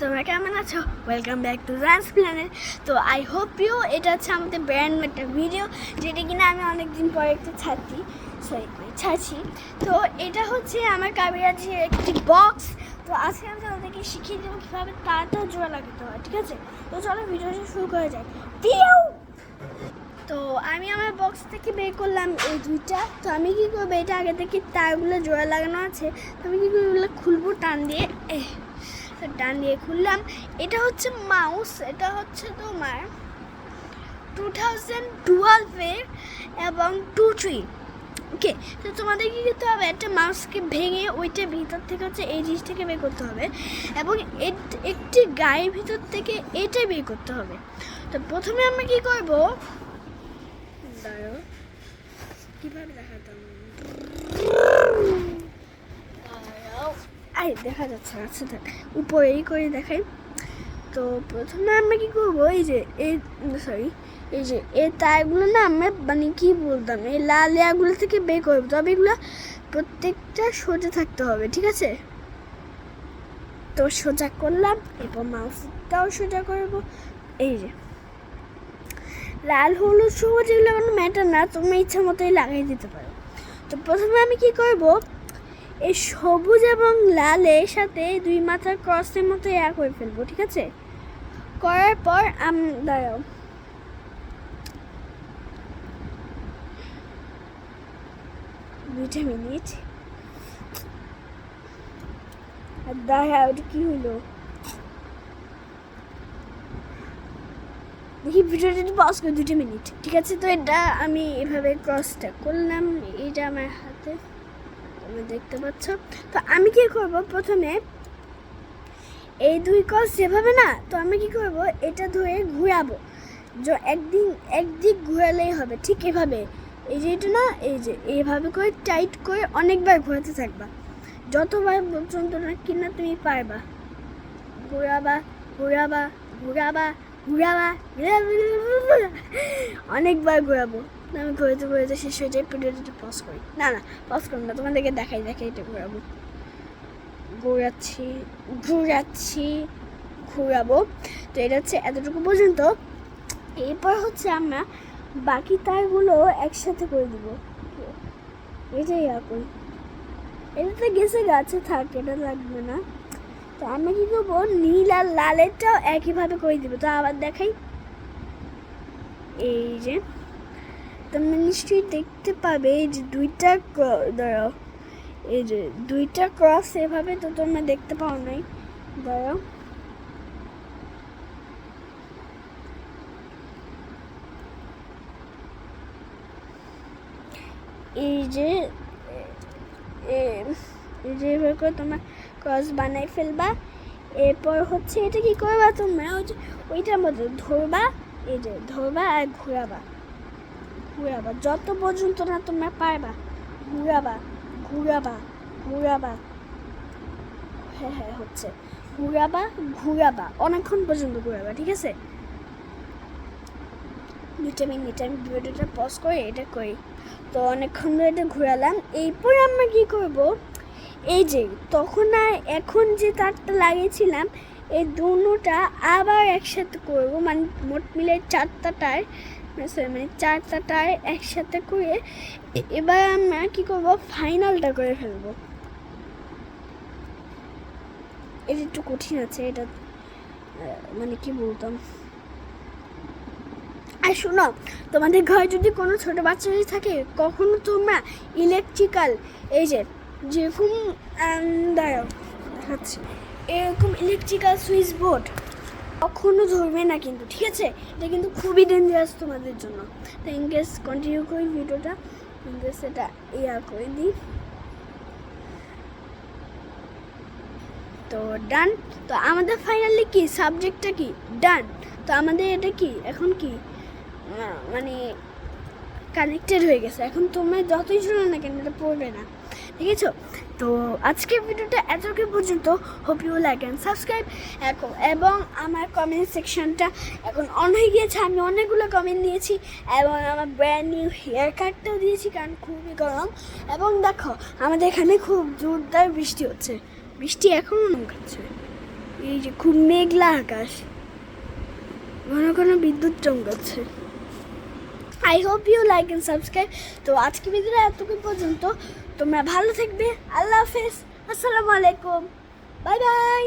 তোমরা কেমন আছো? Welcome back to Jahns planet. তো আই হোপ ইউ, এটা হচ্ছে আমাদের ব্র্যান্ড একটা ভিডিও, যেটা কিনা আমি অনেকদিন পরে একটা ছাড়ছি। তো এটা হচ্ছে আমার কাবিরাজির একটি বক্স। তো আজকে আমি তোমাদেরকে শিখিয়ে দেবো কীভাবে তারটা জোড়া লাগাতে হয়, ঠিক আছে? তো চলো ভিডিওটা শুরু করা যায়। তো আমি আমার বক্স থেকে বের করলাম এই দুইটা। তো আমি কী করবো, এটা আগে থেকে তারগুলো জোড়া লাগানো আছে, তো আমি কী করবো, এগুলো খুলবো টান দিয়ে। টান দিয়ে খুললাম। এটা হচ্ছে মাউস, এটা হচ্ছে তোমার 2012-এর এবং 23। ওকে, তো তোমাদের কী করতে হবে, একটা মাউসকে ভেঙে ওইটার ভিতর থেকে হচ্ছে এই জিনিসটাকে বের করতে হবে, এবং একটি গায়ের ভিতর থেকে এটাই বের করতে হবে। তো প্রথমে আমরা কী করবো, কীভাবে দেখাতাম, দেখা যাচ্ছে, আচ্ছা থাক, উপরেই করে দেখাই। তো প্রথমে আমরা কী করবো, এই যে এই তারগুলো না আমরা মানে কী বলতাম, এই লাল লেয়ারগুলো থেকে বের করবো। তবে এগুলো প্রত্যেকটা সোজা থাকতে হবে, ঠিক আছে? তো সোজা করলাম, এরপর মাউসটাও সোজা করবো। এই যে লাল হলুদ সবুজ এগুলো কোনো ম্যাটার না, তুমি ইচ্ছা মতোই লাগিয়ে দিতে পারো। তো প্রথমে আমি কী করবো, এই সবুজ এবং লালের সাথে দুই মাথার ক্রসের মতো করে ফেলবো, ঠিক আছে? করার পর দাঁড়াও, দুইটা মিনিট, আর দাঁড়াও, ওটা কী হলো দেখি, ভিডিওটা একটু পজ করে 2 মিনিট, ঠিক আছে? তো এটা আমি এভাবে ক্রসটা করলাম, এটা আমার হাতে তোমরা দেখতে পাচ্ছ। তো আমি কী করবো, প্রথমে এই দুই ক্রস যেভাবে না, তো আমি কী করবো, এটা ধরে ঘুরাবো, একদিক ঘোরালেই হবে, ঠিক এভাবে। এই যে এটা না, এই যে এইভাবে করে টাইট করে অনেকবার ঘোরাতে থাকবা, যতবার পর্যন্ত না কিনা তুমি পারবা। ঘোরাবা ঘোরাবা ঘোরাবা ঘোরাবা, অনেকবার ঘোরাবো। আমি ঘুরেতে ঘুরেতে শেষ হয়ে যায়, ভিডিওটা পজ করি। না পজ করুন না, তোমাদেরকে দেখাই এটা ঘোরাবো, ঘোরাবো। তো এটা হচ্ছে এতটুকু পর্যন্ত। এরপর হচ্ছে আমরা বাকি তারগুলো একসাথে করে দিব, এটাই করি। এটাতে গেছে গাছে থাক, এটা লাগবে না। তো আমরা কী করবো, নীল আর লালেরটাও একইভাবে করে দিব। তো আবার দেখাই, এই যে তোমরা নিশ্চয়ই দেখতে পাবে এই যে দুইটা দাঁড়াও, এই যে দুইটা ক্রস এভাবে, তো তোমরা দেখতে পাও নাই, দাঁড়াও, এই যে এভাবে করে তোমরা ক্রস বানাই ফেলবা। এরপর হচ্ছে এটা কি করবা, তোমরা ওইটার মধ্যে ধরবা, এই যে ধরবা আর ঘোরাবা যত পর্যন্ত না তোমরা পারবা, ঘুরাবা, হ্যাঁ হচ্ছে, ঘুরাবা অনেকক্ষণ পর্যন্ত ঘুরাবা, ঠিক আছে? 2 মিনিট আমি ভিডিওটা পজ করে এটা করি। তো অনেকক্ষণ ধরে এটা ঘোরালাম। এরপর আমরা কী করব, এই যে তখন আর এখন যে তারটা লাগিয়েছিলাম, এই দুটোটা আবার একসাথে করব, মানে মোট মিলে 4টা তার একসাথে করে এবার আমরা কী করব, ফাইনালটা করে ফেলবো। এটা একটু কঠিন আছে, এটা মানে কি বলতাম। আর শোনো, তোমাদের ঘরে যদি কোনো ছোটো বাচ্চা যদি থাকে, কখনো তোমরা ইলেকট্রিক্যাল এই যে যেরকম দাঁড়াও দেখাচ্ছি, এরকম ইলেকট্রিক্যাল সুইচ বোর্ড কখনো ধরবে না কিন্তু, ঠিক আছে? এটা কিন্তু খুবই ডেঞ্জারাস তোমাদের জন্য। তো ইনকেস কন্টিনিউ করি ভিডিওটা, ইনকেস এটা করে দিই। তো ডান। তো আমাদের ফাইনালি কি সাবজেক্টটা কি ডান। তো আমাদের এটা কি এখন কি মানে কানেক্টেড হয়ে গেছে। এখন তোমরা যতই শোনো না কেন, এটা পড়বে না, ঠিক আছে? তো আজকের ভিডিওটা এতটুকু পর্যন্ত। Hope you like and subscribe. এবং আমার কমেন্ট সেকশনটা এখন অন হয়ে গিয়েছে, আমি অনেকগুলো কমেন্ট দিয়েছি, এবং আমার ব্র্যান্ড নিউ হেয়ার কাটটাও দিয়েছি, কারণ খুবই গরম। এবং দেখো আমাদের এখানে খুব জোরদার বৃষ্টি হচ্ছে, বৃষ্টি এখনও নামছে, এই যে খুব মেঘলা আকাশ, ঘন ঘন বিদ্যুৎ চমকাচ্ছে। I hope you like and subscribe. তো আজকে ভিডিওটা এতটুকু পর্যন্ত। তোমরা ভালো থাকবে। আল্লাহ হাফেজ, আসসালামু আলাইকুম, বাই বাই।